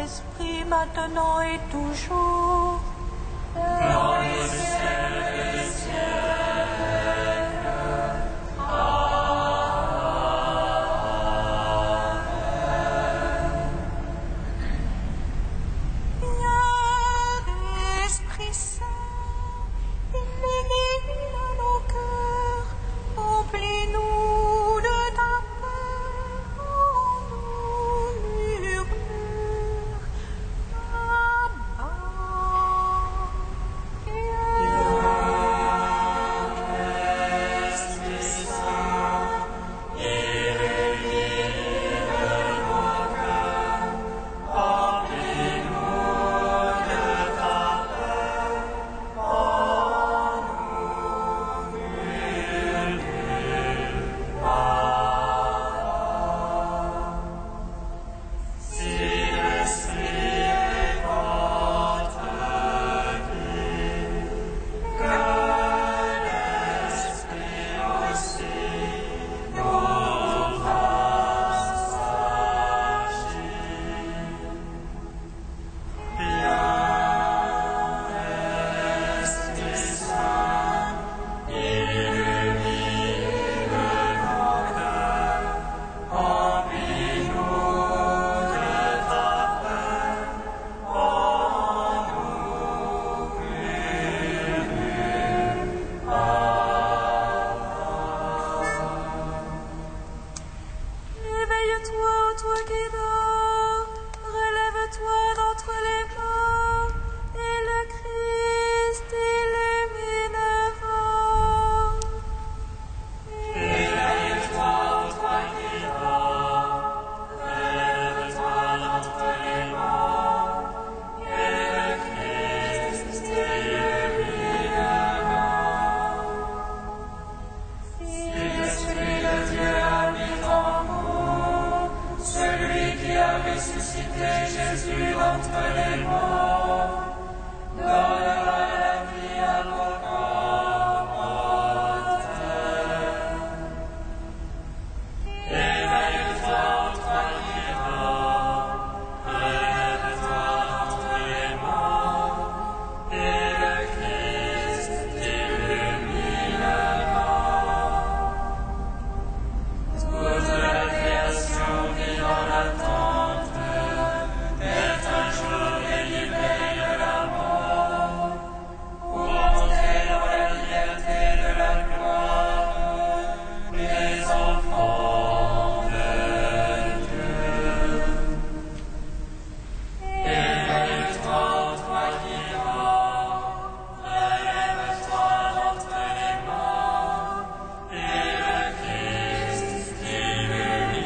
Esprit, maintenant et toujours. Dans les siècles des siècles. Amen. Viens, Esprit Saint, illumine nos cœurs, remplis-nous de ta paix, rends-nous murmures. Abba, Esprit Saint, illumine nos cœurs, remplis-nous de ta paix, rends-nous murmures. Si l'Esprit récolte vie, que l'Esprit aussi nous fasse agir. Viens, Esprit Saint, illumine nos cœurs, remplis-nous de ta paix, rends-nous murmures. Réveille-toi, toi qui dors, relève-toi d'entre les morts, et le Christ illuminera. Éveille-toi, toi qui dors, relève-toi d'entre les morts, et le Christ t'illuminera. Si l'Esprit de Dieu habite en nous, celui qui a ressuscité Jésus d'entre les morts, donnera la vie à nos corps mortels. Éveille-toi, toi qui dors, relève-toi d'entre les morts, et le Christ t'illuminera. Toute la création vit dans l'attente d'être un jour délivrée de la mort, pour entrer dans la liberté de la gloire des enfants de Dieu. Éveille-toi, toi qui dors, relève-toi d'entre les morts, et le Christ t'illuminera.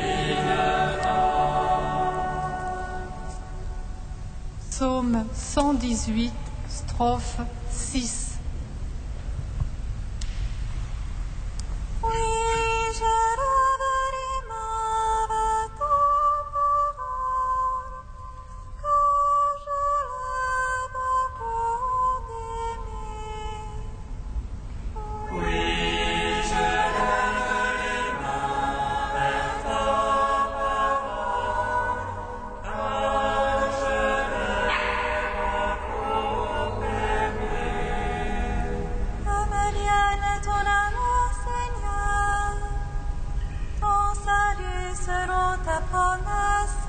Psaume 118, strophe 6. Oui, je rêverai ma ta parole, car je l'ai beaucoup aimé. Oui, je lève les mains vers ta parole, car je l'ai beaucoup aimé. Ameliane ton amour, Seigneur, ton salut selon ta promesse.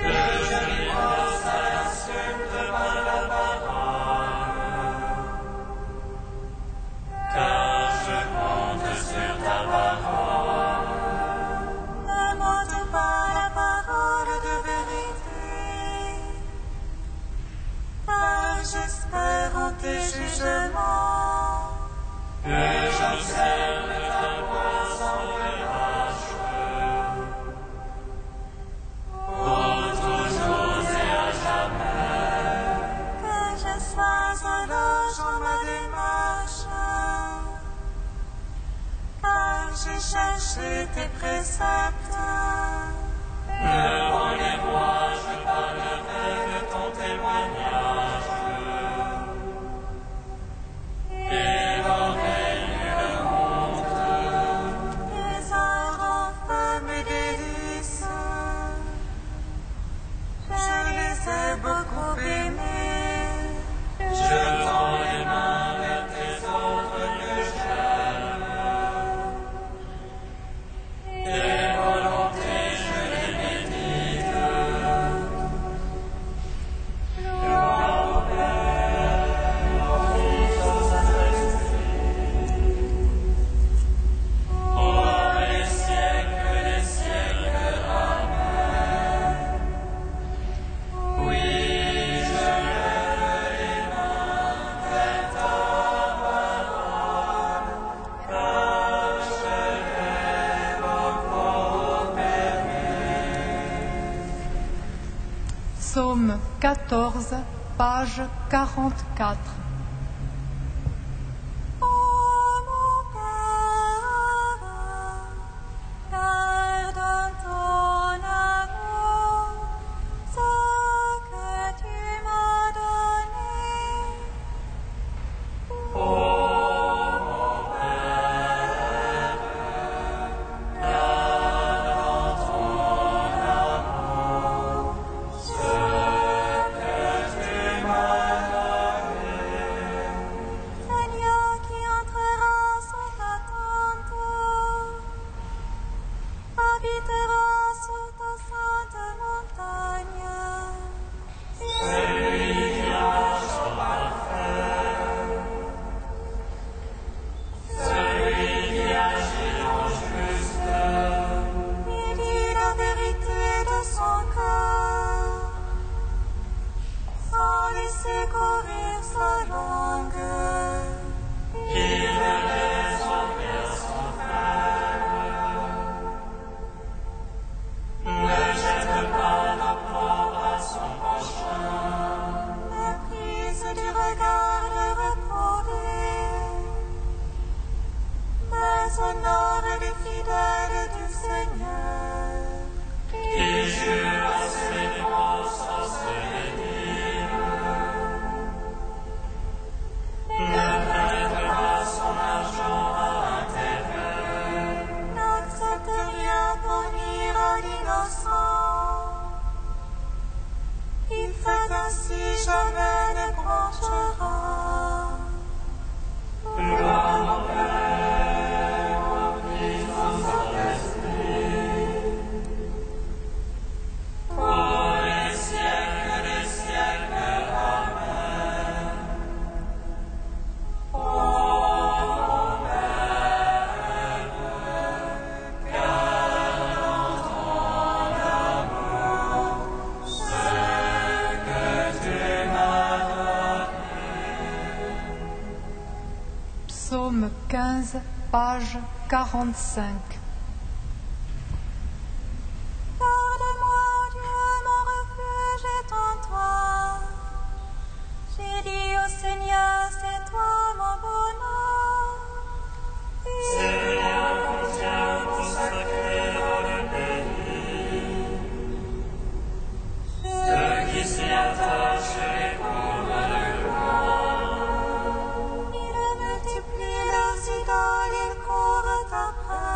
Que je m'y pose à l'insulte par la parole, car je compte sur ta parole. Ne m'ôte pas la parole de vérité, car j'espère en tes jugements. Que j'observe ta voie sans relâche, pour toujours et à jamais. Que je sois sage en ma démarche, car j'ai cherché tes préceptes. Devant les rois, je parlerai de ton témoignage, et dans nul honte. Les ardents feux me délices, Tes volontés, je les médite. Gloire au Père, au Fils, au Saint-Esprit, pour les siècles des siècles. Amen. Oui, je lève les mains vers ta parole, car je rêve encore au Père. Psaume 14, page 44. Ô mon Père, garde dans ton amour ce que tu m'as donné. Seigneur, qui entrera sous ta tente, habitera sur ta sainte montagne. Il dit la vérité de son cœur, sans laisser courir sa langue. Méprise du regard réprouvé, mais honore les fidèles du Seigneur. Qui jure à ses démons sans se rédire, ne prêtera son argent à intérêt. N'accepte rien pour nuire à l'innocent. Il fait ainsi jamais ne branchera. Gloire au Père, au Fils, au Saint-Esprit, pour les siècles des siècles. Amen. Ô mon Père, garde dans ton amour ce que tu m'as donné. Psaume 15, page 45. Garde-moi, Dieu, mon refuge est en toi. J'ai dit au Seigneur, c'est toi mon bonheur. Seigneur, viens consacrer dans le pays. Ceux qui s'y attachent les couvrent de gloire. Il multiplie leurs idoles, ils courent après.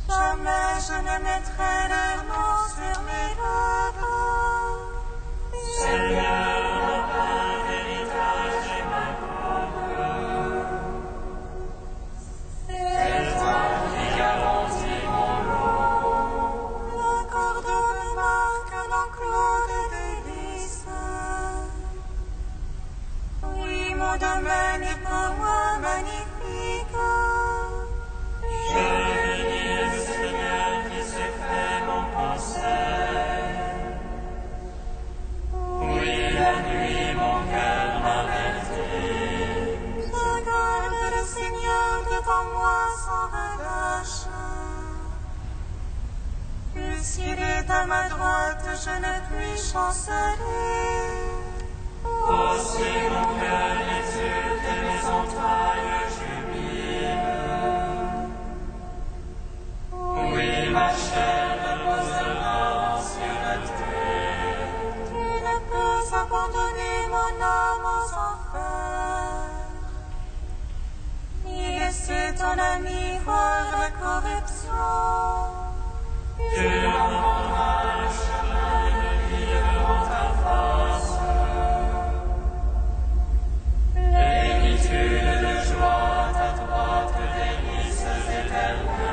Jamais je ne mettrai leur nom sur mes lèvres. Seigneur, ma part d'héritage et ma coupe. C'est toi qui garantis mon lot. La corde me marque l'enclos de délices. Oui, mon domaine est pour moi magnifique. Je bénis le Seigneur qui s'est fait mon conseil. Oui, la nuit, mon cœur m'avertit. Je garde le Seigneur devant moi sans relâche. Puisqu'il est à ma droite, je ne puis chanceler. Aussi mon cœur exulte et mes entrailles jubilent. Oui, ma chair reposera en sûreté. Tu ne peux abandonner mon âme aux enfers, ni laisser ton ami voir la corruption. Tu leur rendras le chemin de vie devant ta face. Plénitude de joie à ta droite, délices éternelles.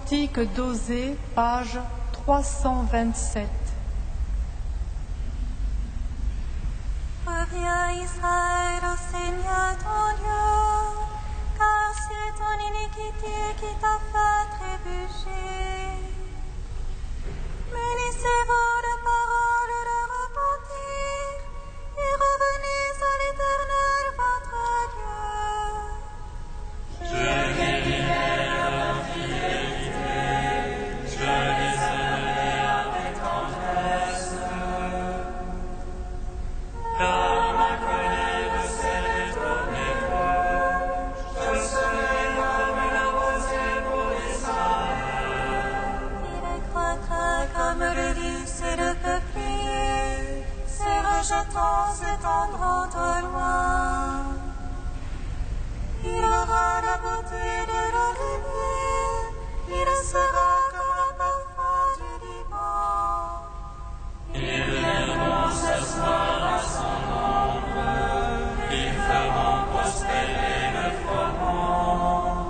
Cantique d'Osée, page 327. Reviens Israël au Seigneur ton Dieu, car c'est ton iniquité qui t'a fait trébucher. Munissez-vous de paroles de repentir et revenez à l'Éternel votre Dieu. Je guérirai leur infidélité, je les aimerai avec tendresse. Car ma colère s'élève au niveau, je serai comme la rosée pour Israël. Il croîtra comme le lys et le peuplier, ses rejetons s'étendront au loin. Il aura la beauté de l'olivier, il sera comme un parfum du Liban. Ils viendront s'asseoir à son ombre, ils feront prospérer le froment.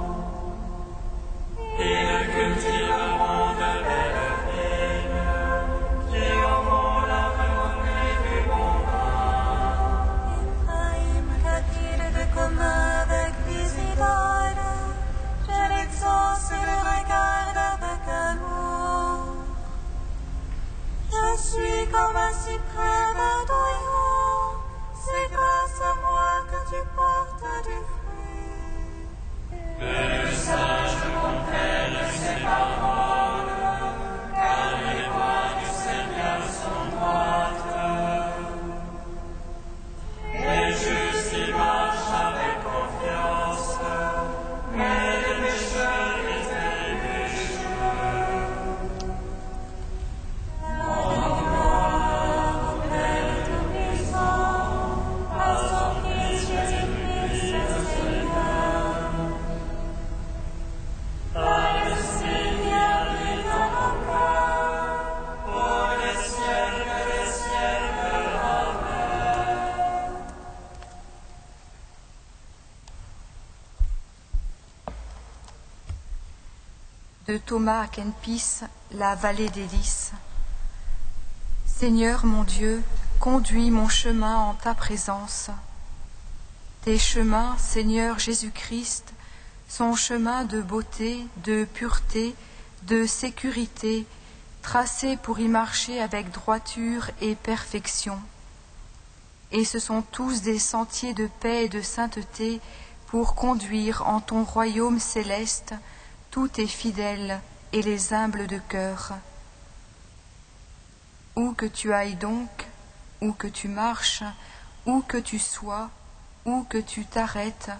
Ils cultiveront de belles vignes, qui auront la renommée du bon vin. Ephraïm qu'a-t-il de commun avec les idoles? Je l'exauce et le regarde avec amour. Je suis comme un cyprès verdoyant, c'est grâce à moi que tu portes du fruit. Le sage comprenne ses paroles, car les voies du Seigneur sont droites. Les justes y marchent avec confiance, mais les pécheurs y trébuchent. Par son Fils Jésus-Christ, le Seigneur. Par l'Esprit qui habite dans mon cœur, pour les siècles, Amen. De Thomas à Kempis, la vallée des lys. Seigneur mon Dieu, conduis mon chemin en ta présence. Tes chemins, Seigneur Jésus-Christ, sont chemins de beauté, de pureté, de sécurité, tracés pour y marcher avec droiture et perfection. Et ce sont tous des sentiers de paix et de sainteté pour conduire en ton royaume céleste tous tes fidèles et les humbles de cœur. Où que tu ailles donc, où que tu marches, où que tu sois, où que tu t'arrêtes,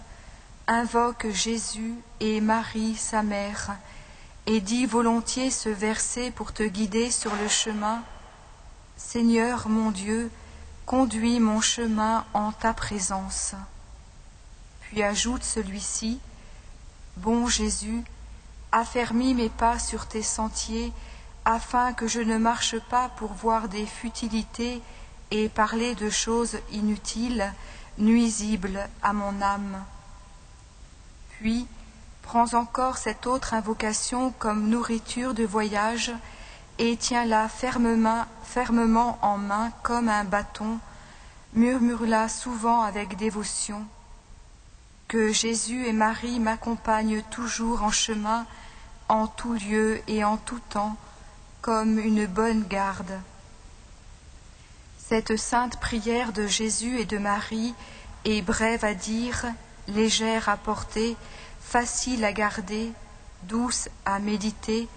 invoque Jésus et Marie sa mère, et dis volontiers ce verset pour te guider sur le chemin. Seigneur mon Dieu, conduis mon chemin en ta présence. Puis ajoute celui-ci, bon Jésus, affermis mes pas sur tes sentiers, afin que je ne marche pas pour voir des futilités et parler de choses inutiles, nuisibles à mon âme. Puis, prends encore cette autre invocation comme nourriture de voyage et tiens-la fermement en main comme un bâton, murmure-la souvent avec dévotion. Que Jésus et Marie m'accompagnent toujours en chemin, en tout lieu et en tout temps, comme une bonne garde. Cette sainte prière de Jésus et de Marie est brève à dire, légère à porter, facile à garder, douce à méditer,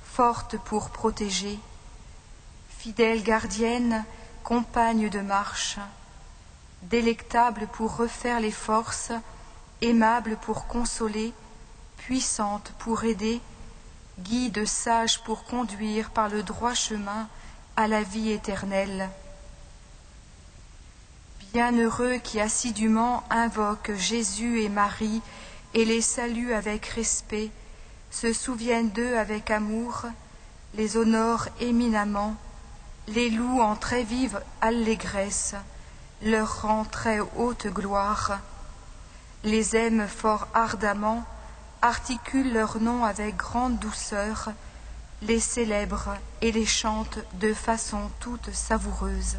forte pour protéger. Fidèle gardienne, compagne de marche, délectable pour refaire les forces, aimable pour consoler, puissante pour aider, guide sage pour conduire par le droit chemin à la vie éternelle. Bienheureux qui assidûment invoquent Jésus et Marie et les saluent avec respect, se souviennent d'eux avec amour, les honorent éminemment, les louent en très vive allégresse, leur rend très haute gloire, les aiment fort ardemment, articulent leurs noms avec grande douceur, les célèbrent et les chantent de façon toute savoureuse.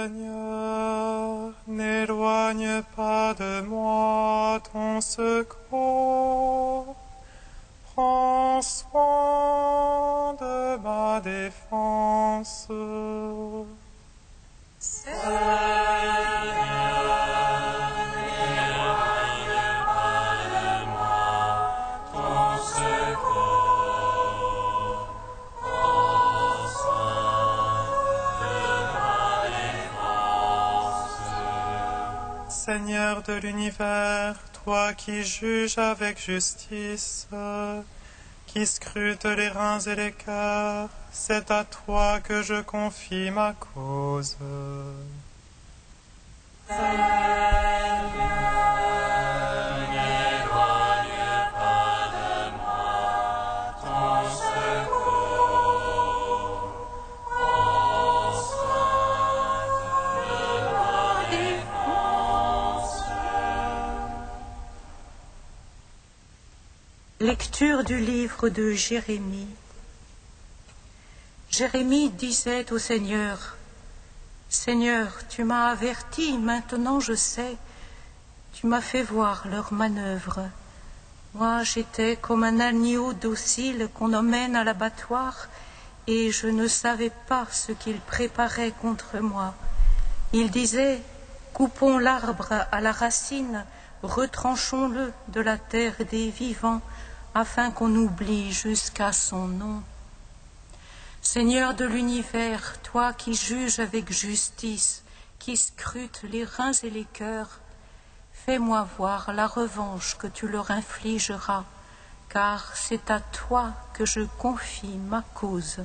Seigneur, n'éloigne pas de moi ton secours. Prends soin de ma défense. Seigneur de l'univers, toi qui juges avec justice, qui scrutes les reins et les cœurs, c'est à toi que je confie ma cause. Lecture du livre de Jérémie. Jérémie disait au Seigneur, « Seigneur, tu m'as averti, maintenant je sais, tu m'as fait voir leurs manœuvres. Moi j'étais comme un agneau docile qu'on emmène à l'abattoir, et je ne savais pas ce qu'ils préparaient contre moi. Ils disaient, coupons l'arbre à la racine, retranchons-le de la terre des vivants, afin qu'on oublie jusqu'à son nom. Seigneur de l'univers, toi qui juges avec justice, qui scrutes les reins et les cœurs, fais-moi voir la revanche que tu leur infligeras, car c'est à toi que je confie ma cause.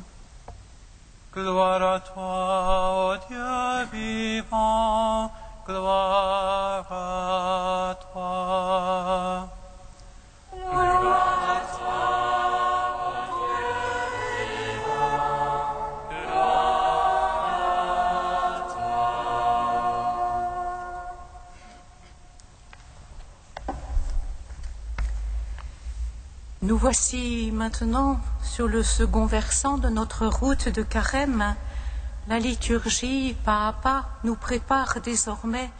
Gloire à toi, ô Dieu vivant, gloire à toi. Nous voici maintenant sur le second versant de notre route de Carême. La liturgie, pas à pas, nous prépare désormais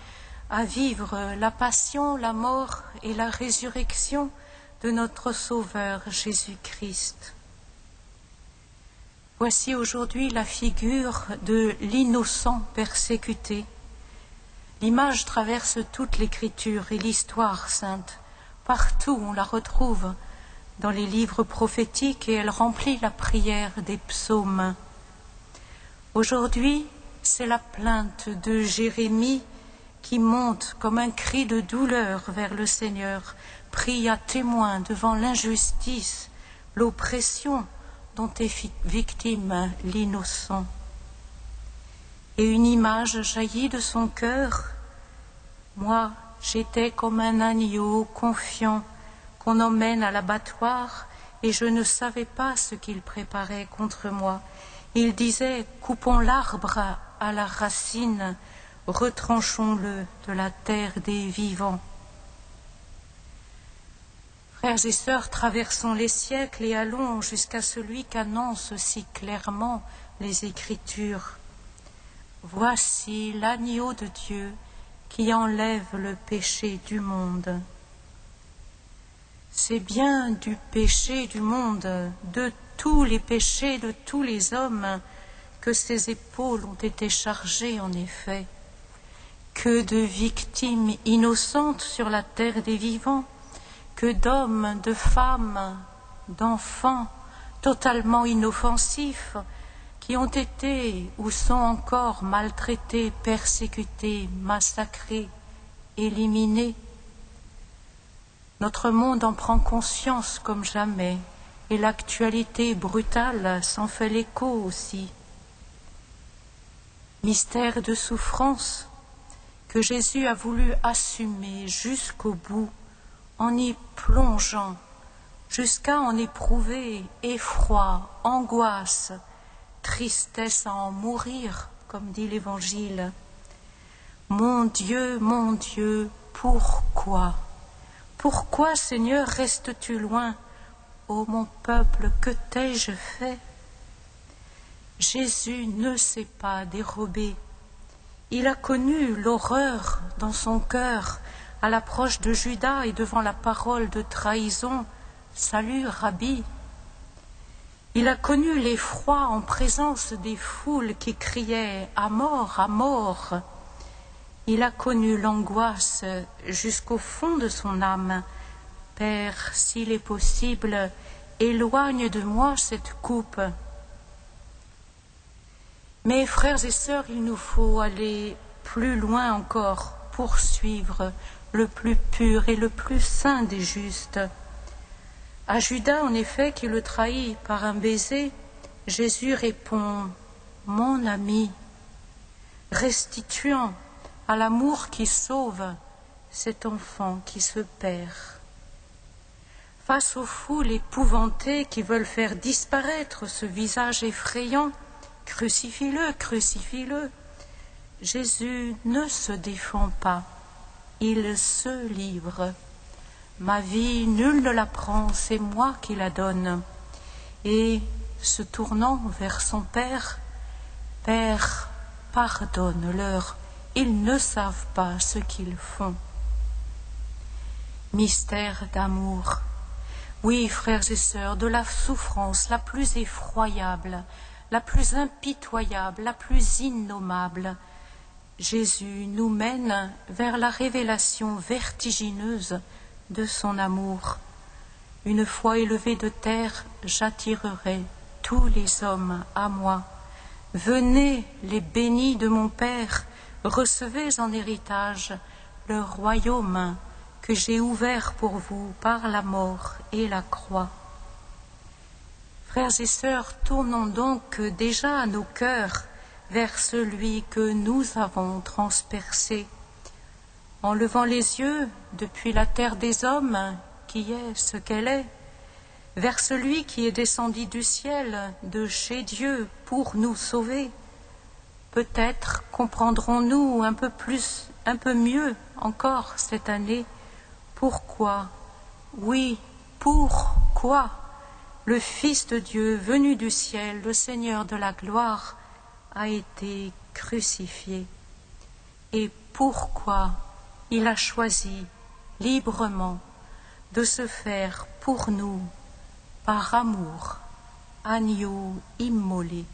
à vivre la passion, la mort et la résurrection de notre Sauveur Jésus-Christ. Voici aujourd'hui la figure de l'innocent persécuté. L'image traverse toute l'Écriture et l'histoire sainte. Partout on la retrouve dans les livres prophétiques et elle remplit la prière des psaumes. Aujourd'hui, c'est la plainte de Jérémie qui monte comme un cri de douleur vers le Seigneur, pris à témoin devant l'injustice, l'oppression dont est victime l'innocent. Et une image jaillit de son cœur. Moi, j'étais comme un agneau confiant qu'on emmène à l'abattoir et je ne savais pas ce qu'il préparait contre moi. Il disait, coupons l'arbre à la racine, retranchons-le de la terre des vivants. Frères et sœurs, traversons les siècles et allons jusqu'à celui qu'annoncent si clairement les Écritures. Voici l'agneau de Dieu qui enlève le péché du monde. C'est bien du péché du monde, de tous les péchés de tous les hommes, que ses épaules ont été chargées en effet. Que de victimes innocentes sur la terre des vivants, que d'hommes, de femmes, d'enfants totalement inoffensifs qui ont été ou sont encore maltraités, persécutés, massacrés, éliminés. Notre monde en prend conscience comme jamais et l'actualité brutale s'en fait l'écho aussi. Mystère de souffrance que Jésus a voulu assumer jusqu'au bout en y plongeant jusqu'à en éprouver effroi, angoisse, tristesse à en mourir, comme dit l'Évangile. Mon Dieu, pourquoi? Pourquoi, Seigneur, restes-tu loin? Ô mon peuple, que t'ai-je fait? Jésus ne s'est pas dérobé. Il a connu l'horreur dans son cœur à l'approche de Judas et devant la parole de trahison. Salut, Rabbi. Il a connu l'effroi en présence des foules qui criaient à mort, à mort. Il a connu l'angoisse jusqu'au fond de son âme. Père, s'il est possible, éloigne de moi cette coupe. Mais frères et sœurs, il nous faut aller plus loin encore, poursuivre le plus pur et le plus saint des justes. À Judas, en effet, qui le trahit par un baiser, Jésus répond « Mon ami », restituant à l'amour qui sauve cet enfant qui se perd. Face aux foules épouvantées qui veulent faire disparaître ce visage effrayant, crucifie-le, crucifie-le, Jésus ne se défend pas, il se livre. Ma vie, nul ne la prend, c'est moi qui la donne. Et, se tournant vers son Père, Père, pardonne-leur, ils ne savent pas ce qu'ils font. Mystère d'amour. Oui, frères et sœurs, de la souffrance la plus effroyable, la plus impitoyable, la plus innommable, Jésus nous mène vers la révélation vertigineuse de son amour. Une fois élevé de terre, j'attirerai tous les hommes à moi. Venez, les bénis de mon Père, recevez en héritage le royaume que j'ai ouvert pour vous par la mort et la croix. Frères et sœurs, tournons donc déjà nos cœurs vers celui que nous avons transpercé, en levant les yeux depuis la terre des hommes, qui est ce qu'elle est, vers celui qui est descendu du ciel, de chez Dieu, pour nous sauver. Peut-être comprendrons-nous un peu mieux encore cette année, pourquoi, oui, pourquoi le Fils de Dieu, venu du ciel, le Seigneur de la gloire, a été crucifié, et pourquoi il a choisi librement de se faire pour nous, par amour, agneau immolé.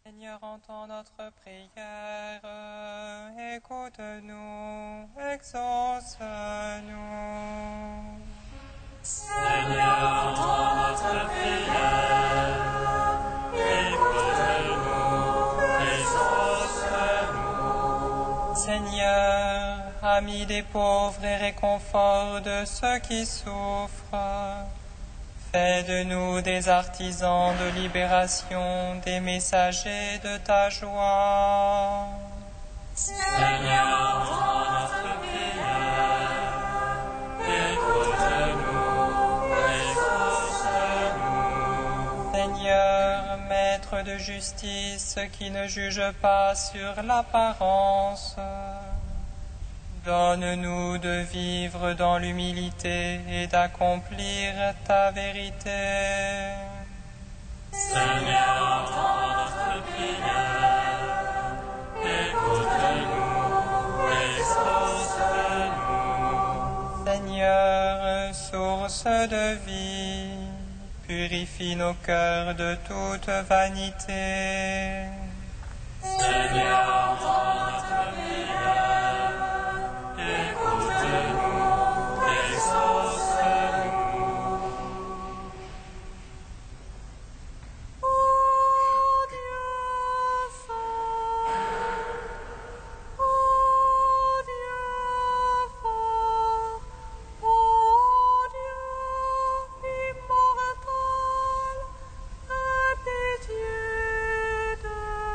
Seigneur, entends notre prière, écoute-nous, exauce-nous. Seigneur, entends notre prière, écoute-nous, exauce-nous. Seigneur, ami des pauvres et réconfort de ceux qui souffrent, fais de nous des artisans de libération, des messagers de ta joie. Seigneur, entends notre prière, écoute-nous, exauce-nous. Seigneur, maître de justice qui ne juge pas sur l'apparence, donne-nous de vivre dans l'humilité et d'accomplir ta vérité. Seigneur, entends notre prière, écoute-nous, exauce-nous. Seigneur, source de vie, purifie nos cœurs de toute vanité. Seigneur, entends notre prière, écoute-nous, exauce-nous. Pitié de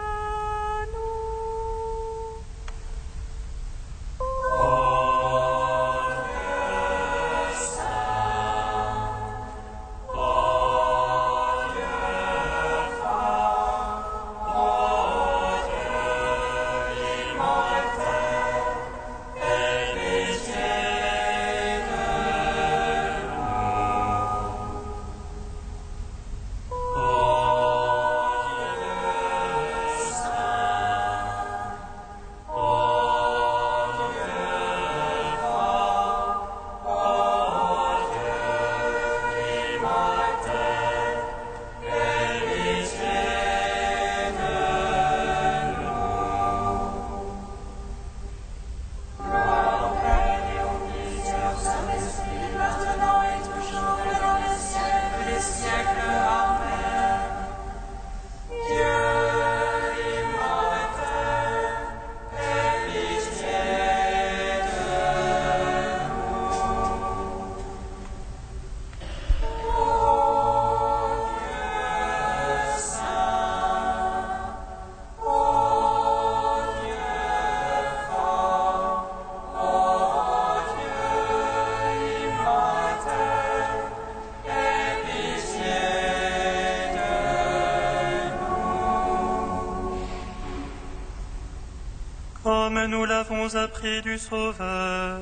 comme nous l'avons appris du Sauveur,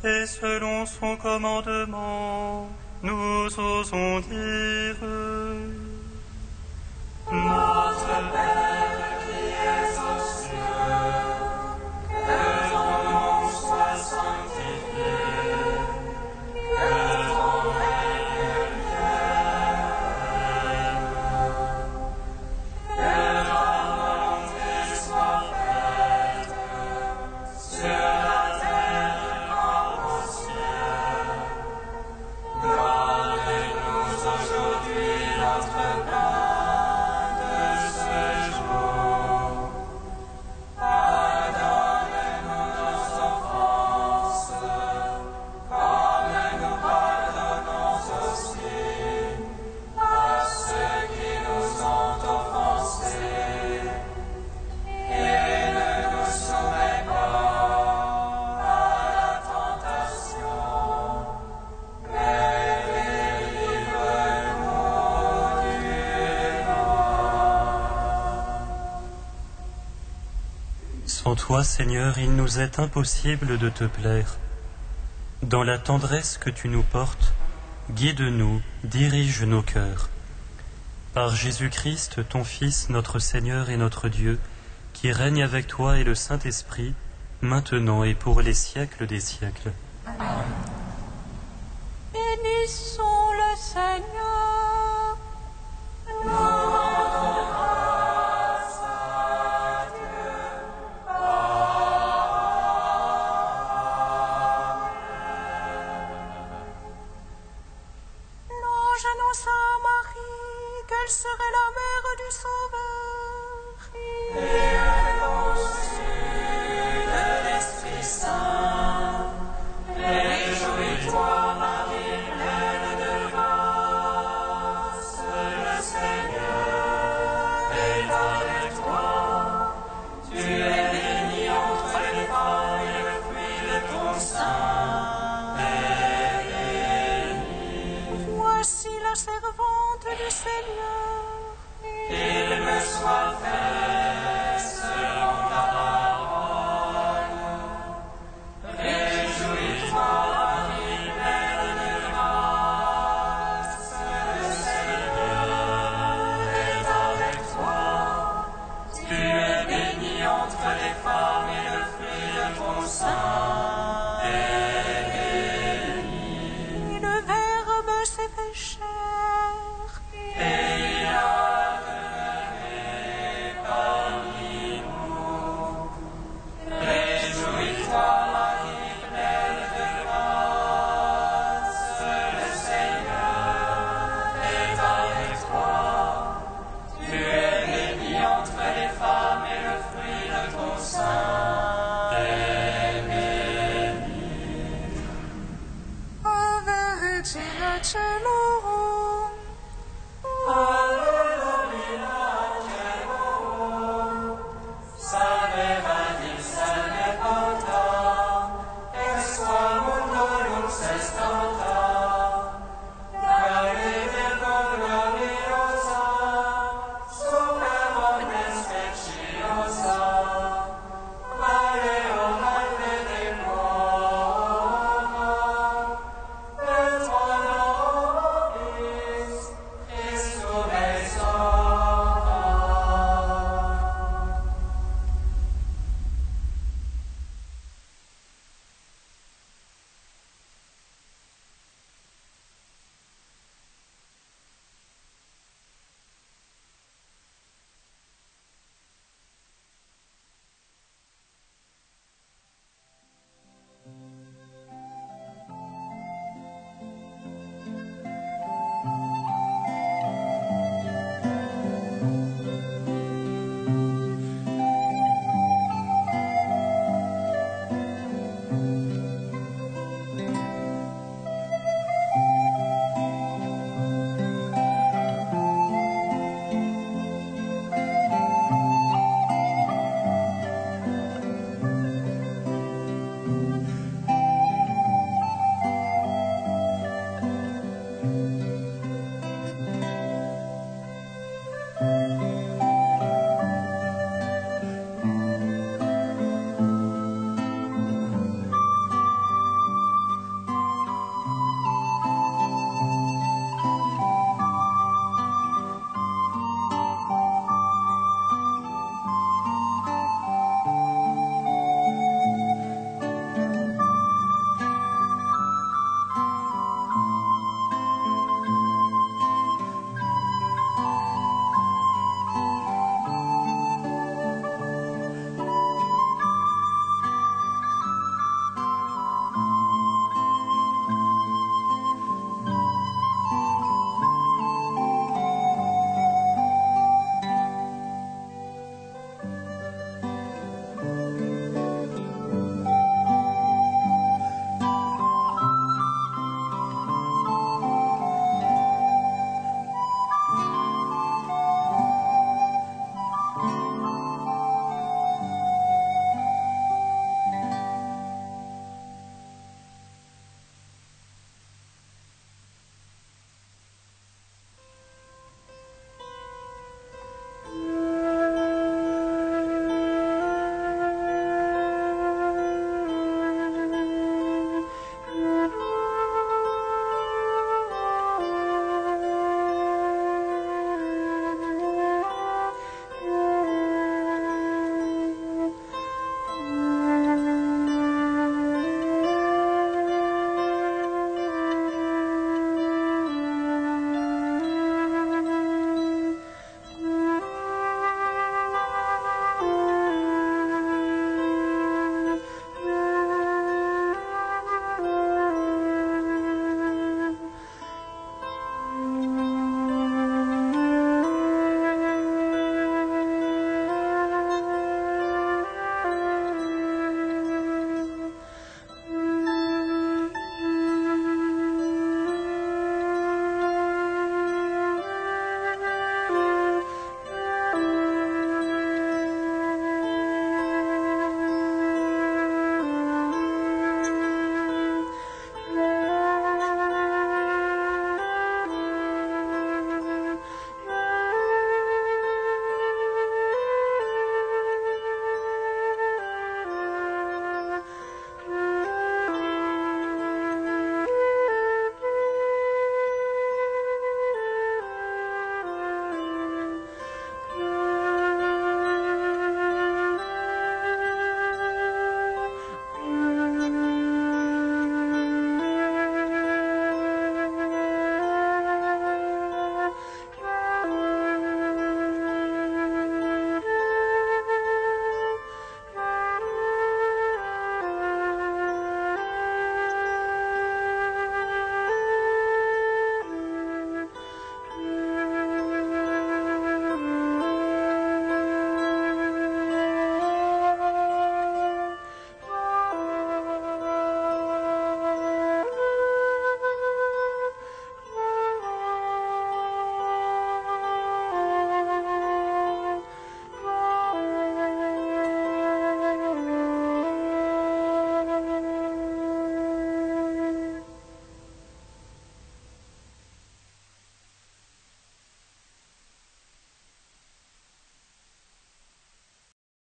et selon son commandement, nous osons dire: Notre Père qui es aux cieux, que ton nom soit sanctifié, que ton règne vienne, que ta volonté soit faite sur la terre comme au ciel. Donne-nous aujourd'hui notre pain de ce jour. Pardonne-nous nos offenses, comme nous pardonnons aussi à ceux qui nous ont offensés. Et ne nous soumets pas à la tentation, mais délivre-nous du mal. Sans toi, Seigneur, il nous est impossible de te plaire. Dans la tendresse que tu nous portes, guide-nous, dirige nos cœurs. Par Jésus-Christ, ton Fils, notre Seigneur et notre Dieu, qui règne avec toi et le Saint-Esprit, maintenant et pour les siècles des siècles. Bénissons le Seigneur.